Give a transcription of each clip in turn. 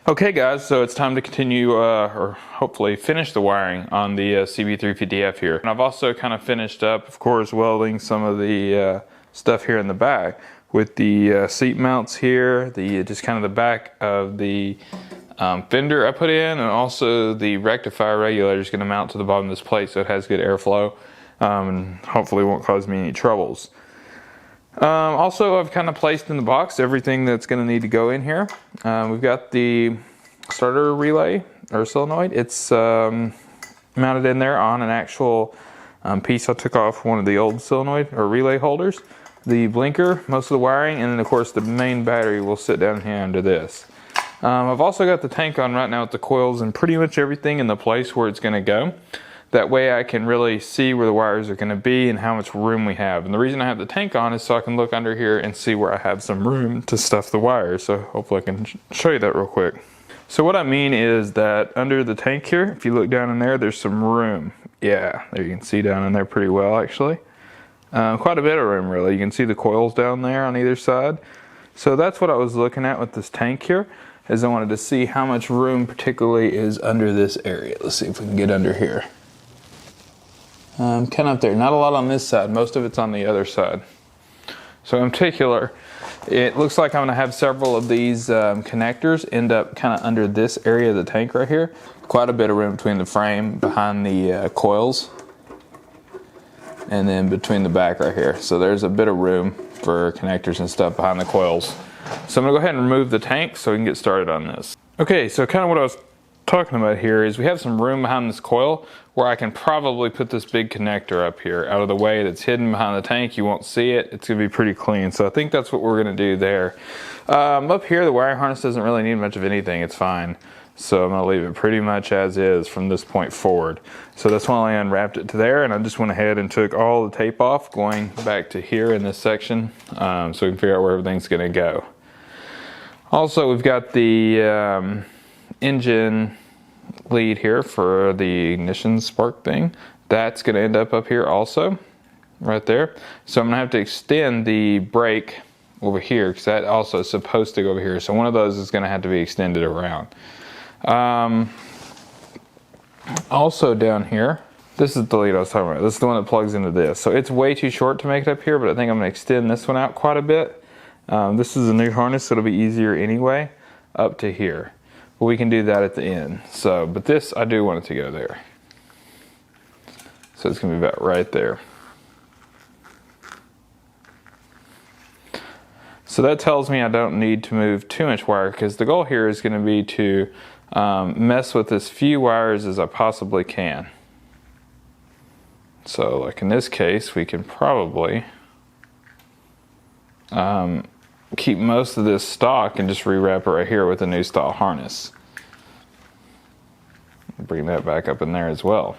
Okay guys, so it's time to continue or hopefully finish the wiring on the CB350F here. And I've also kind of finished up, of course, welding some of the stuff here in the back with the seat mounts here, the just kind of the back of the fender I put in, and also the rectifier regulator is going to mount to the bottom of this plate so it has good airflow and hopefully won't cause me any troubles. Also, I've kind of placed in the box everything that's going to need to go in here. We've got the starter relay or solenoid. It's mounted in there on an actual piece I took off one of the old solenoid or relay holders. The blinker, most of the wiring, and then of course the main battery will sit down here under this. I've also got the tank on right now with the coils and pretty much everything in the place where it's going to go. That way I can really see where the wires are going to be and how much room we have. And the reason I have the tank on is so I can look under here and see where I have some room to stuff the wires. So hopefully I can show you that real quick. So what I mean is that under the tank here, if you look down in there, there's some room. Yeah, there you can see down in there pretty well actually. Quite a bit of room really. You can see the coils down there on either side. So that's what I was looking at with this tank here, is I wanted to see how much room particularly is under this area. Let's see if we can get under here. Kind of up there, not a lot on this side, most of it's on the other side. So in particular, it looks like I'm going to have several of these connectors end up kind of under this area of the tank right here. Quite a bit of room between the frame, behind the coils, and then between the back right here. So there's a bit of room for connectors and stuff behind the coils. So I'm going to go ahead and remove the tank so we can get started on this. Okay, so kind of what I was talking about here is we have some room behind this coil where I can probably put this big connector up here out of the way that's hidden behind the tank. You won't see it. It's going to be pretty clean. So I think that's what we're going to do there. Up here, the wiring harness doesn't really need much of anything. It's fine. So I'm going to leave it pretty much as is from this point forward. So that's why I unwrapped it to there, and I just went ahead and took all the tape off going back to here in this section so we can figure out where everything's going to go. Also, we've got the engine lead here for the ignition spark thing. That's going to end up here also, right there. So I'm going to have to extend the brake over here because that also is supposed to go over here. So one of those is going to have to be extended around. Also down here, this is the lead I was talking about. This is the one that plugs into this. So it's way too short to make it up here, but I think I'm going to extend this one out quite a bit. This is a new harness, so it'll be easier anyway, up to here. But we can do that at the end. So, but this, I do want it to go there. So it's going to be about right there. So that tells me I don't need to move too much wire, because the goal here is going to be to mess with as few wires as I possibly can. So like in this case, we can probably keep most of this stock and just rewrap it right here with a new style harness. Bring that back up in there as well.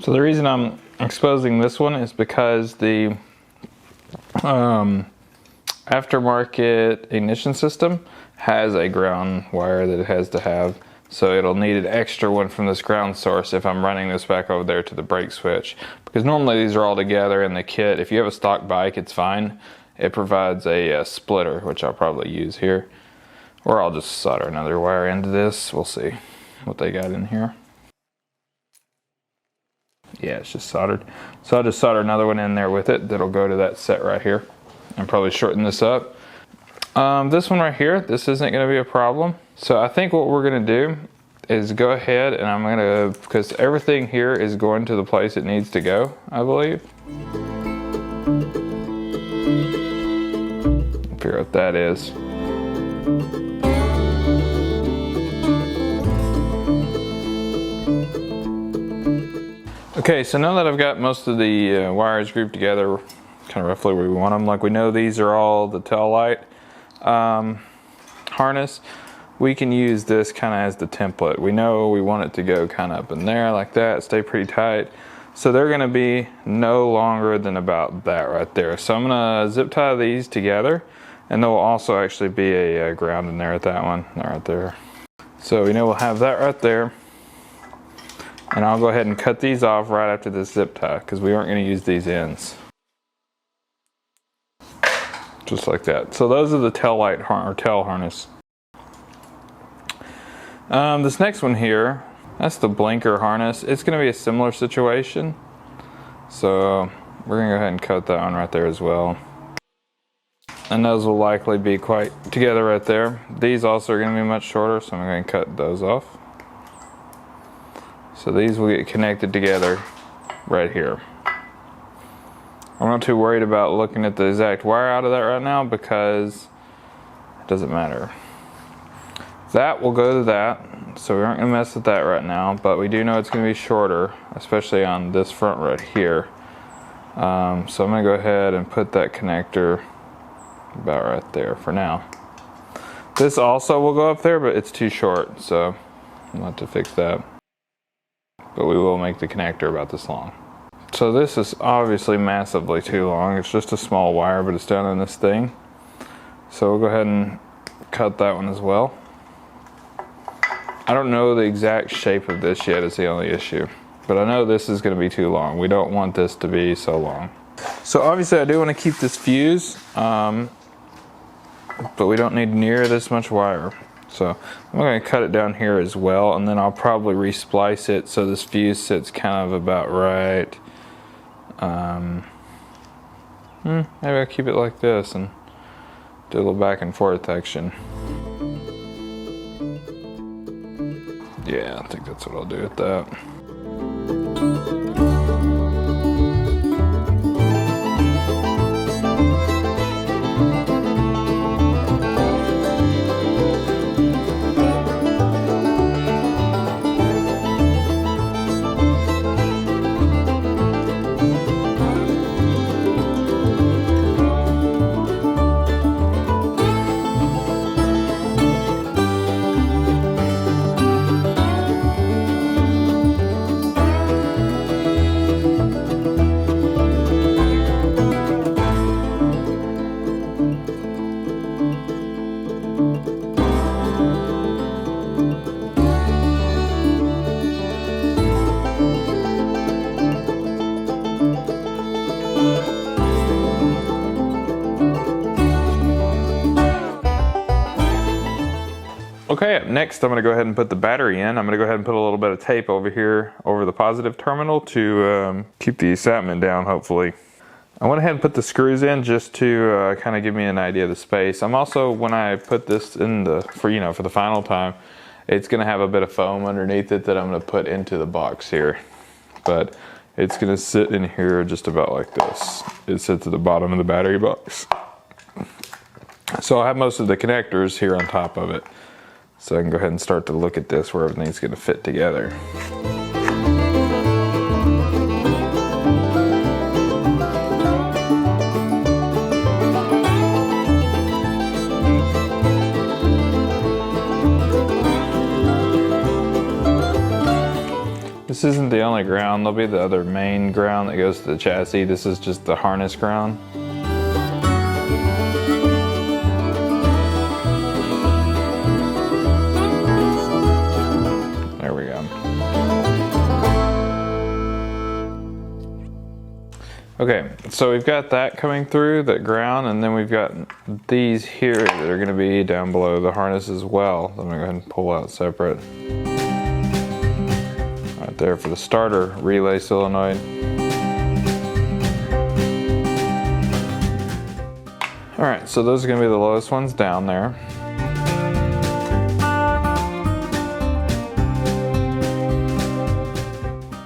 So the reason I'm exposing this one is because the aftermarket ignition system has a ground wire that it has to have. So it'll need an extra one from this ground source if I'm running this back over there to the brake switch. Because normally these are all together in the kit. If you have a stock bike, it's fine. It provides a splitter, which I'll probably use here. Or I'll just solder another wire into this. We'll see what they got in here. Yeah, it's just soldered. So I'll just solder another one in there with it that'll go to that set right here. And probably shorten this up. This one right here, this isn't going to be a problem. So I think what we're going to do is go ahead and I'm going to, because everything here is going to the place it needs to go, I believe. Figure out what that is. Okay, so now that I've got most of the wires grouped together, kind of roughly where we want them, like we know these are all the tail light harness, we can use this kind of as the template. We know we want it to go kind of up in there like that, stay pretty tight. So they're gonna be no longer than about that right there. So I'm gonna zip tie these together, and there will also actually be a ground in there at that one, right there. So we know we'll have that right there. And I'll go ahead and cut these off right after this zip tie, because we aren't gonna use these ends. Just like that. So those are the tail light tail harness. This next one here, that's the blinker harness. It's going to be a similar situation. So we're going to go ahead and cut that one right there as well. And those will likely be quite together right there. These also are going to be much shorter, so I'm going to cut those off. So these will get connected together right here. I'm not too worried about looking at the exact wire out of that right now because it doesn't matter. That will go to that, so we aren't going to mess with that right now, but we do know it's going to be shorter, especially on this front right here. So I'm going to go ahead and put that connector about right there for now. This also will go up there, but it's too short, so I'll have to fix that. But we will make the connector about this long. So this is obviously massively too long. It's just a small wire, but it's down in this thing. So we'll go ahead and cut that one as well. I don't know the exact shape of this yet, is the only issue. But I know this is going to be too long. We don't want this to be so long. So obviously I do want to keep this fuse, but we don't need near this much wire. So I'm going to cut it down here as well, and then I'll probably resplice it so this fuse sits kind of about right. Maybe I'll keep it like this and do a little back and forth action. Yeah, I think that's what I'll do with that. Okay, up next I'm going to go ahead and put the battery in. I'm going to go ahead and put a little bit of tape over here over the positive terminal to keep the sapment down, hopefully. I went ahead and put the screws in just to kind of give me an idea of the space. I'm also, when I put this in for the final time, it's going to have a bit of foam underneath it that I'm going to put into the box here. But it's going to sit in here just about like this. It sits at the bottom of the battery box. So I'll have most of the connectors here on top of it. So I can go ahead and start to look at this where everything's going to fit together. This isn't the only ground. There'll be the other main ground that goes to the chassis. This is just the harness ground. Okay, so we've got that coming through, that ground, and then we've got these here that are going to be down below the harness as well. I'm going to go ahead and pull out separate. Right there for the starter relay solenoid. Alright, so those are going to be the lowest ones down there.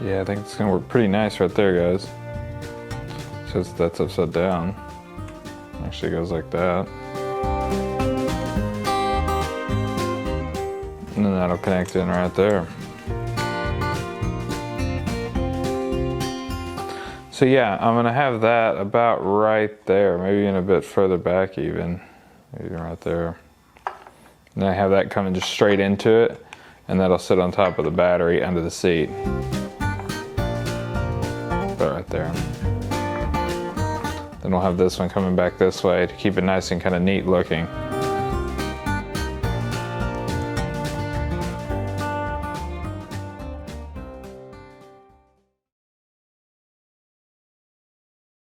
Yeah, I think it's going to work pretty nice right there, guys. So that's upside down. Actually goes like that. And then that'll connect in right there. So yeah, I'm gonna have that about right there, maybe even a bit further back even. Maybe right there. And then I have that coming just straight into it, and that'll sit on top of the battery under the seat. Put it right there. Then we'll have this one coming back this way to keep it nice and kind of neat looking.